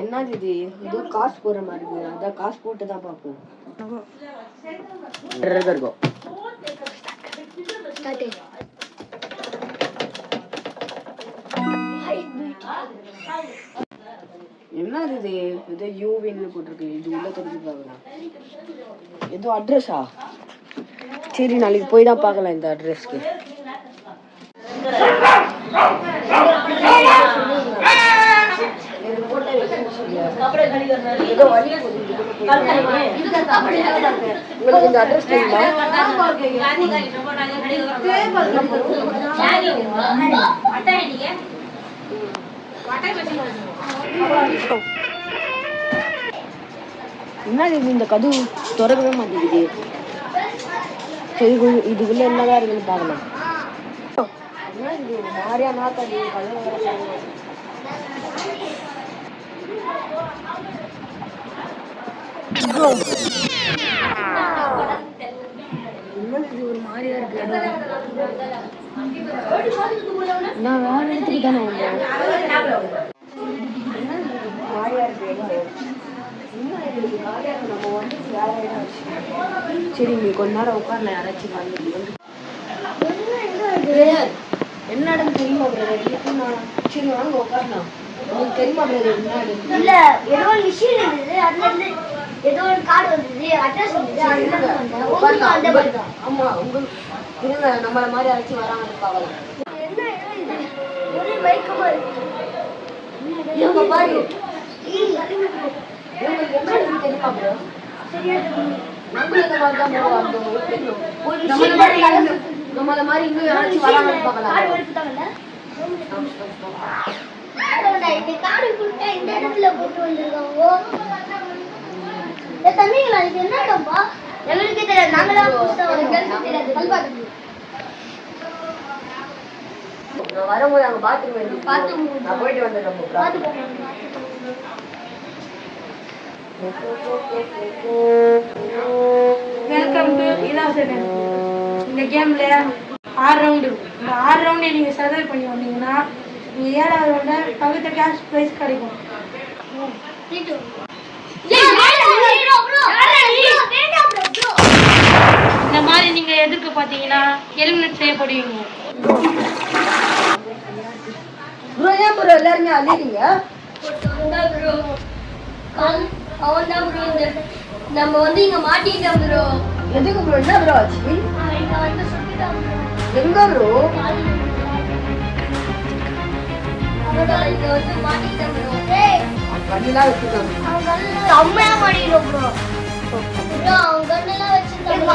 என்னது இது? இது காசு போடுற மாதிரி இருக்கு. அதான் காசு போட்டு தான் பார்ப்போம். இருக்கும் என்னது இது? ஏதோ யூவின்னு போட்டிருக்கு. இது உள்ள தெரிஞ்சு பார்க்கலாம். ஏதோ அட்ரஸா? சரி, நாளைக்கு போய் தான் பார்க்கலாம் இந்த அட்ரஸ்க்கு. உங்களுக்கு இந்த அட்ரஸ் தெரியுமா? என்ன இது? இந்த கதவு திறக்கவே மாட்டேங்குது. சரி, இதுக்குள்ள என்னதான் இருக்குன்னு பார்க்கலாம். என்ன இது? மாரியா நாத்தாடி கதவு. இது ஒரு மாதிரியா இருக்கு. நான் வேற இடத்துக்கு தானே வந்தேன். மாதிரியா இருக்கு. நம்ம வந்து வேற இடம். சரி, நீ கொஞ்ச நேரம் உட்கார்ல. யாராச்சும் வந்து என்ன இடம் தெரியுமா பிரதர்? சரி, வாங்க உட்காரலாம். உங்களுக்கு தெரியுமா பிரதர் என்ன இடம்? இல்ல, ஏதோ ஒரு விஷயம் இருந்தது. அதுல இருந்து ஏதோ ஒரு கார்டு வந்தது, அட்ரஸ் வந்தது. ஆமா, உங்களுக்கு இருங்க. நம்மள மாதிரி யாராச்சும் வராம இருப்பாங்களாம். என்ன இது? ஒரே மயக்கமா இருக்கு. இவங்க பாரு. இவங்களுக்கு என்ன இடம் தெரியுமா ப்ரோ? சரியா தெரியும். நம்மளும் இந்த மாதிரி தான் போவோம். நம்மள மாதிரி இன்னும் யாராச்சும் வராம இருப்பாங்களா? கார்டு கொடுத்தா இந்த இடத்துல போட்டு வந்திருக்காங்க. தம்பிங்களா, இது என்னப்பா? எங்களுக்கே தெரியாது. நாங்களாம் வரும்போது அங்க பாத்ரூம் நான் போயிட்டு வந்துடுறேன். வெல்கம் டு இலவசன். இந்த கேம்ல 6 ரவுண்டு. இந்த 6 ரவுண்டை நீங்க சர்வை பண்ணி வந்தீங்கன்னா நீங்க 7வது ரவுண்ட பகுத்த கேஷ் பிரைஸ் கிடைக்கும். இந்த மாதிரி நீங்க எதுக்கு பாத்தீங்கன்னா எலிமினேட் செய்யப்படுவீங்க. எல்லாருமே அழிட்டீங்க. அவன்தான் ப்ரோ. நம்ம வந்து இங்க மாட்டிட்டோம் ப்ரோ. எதுக்கு ப்ரோ? என்ன ப்ரோ ஆச்சு? இங்க வந்து சுத்திட்டோம் ப்ரோ. எங்க ப்ரோ? அவன் இங்க வந்து மாட்டிட்டோம் ப்ரோ. டேய், கண்ணெல்லாம் வச்சிருக்காங்க. அவன் கண்ணெல்லாம் செம்மையா மாட்டிட்டோம் ப்ரோ. ப்ரோ, அவன் கண்ணெல்லாம் வச்சிருக்காங்க.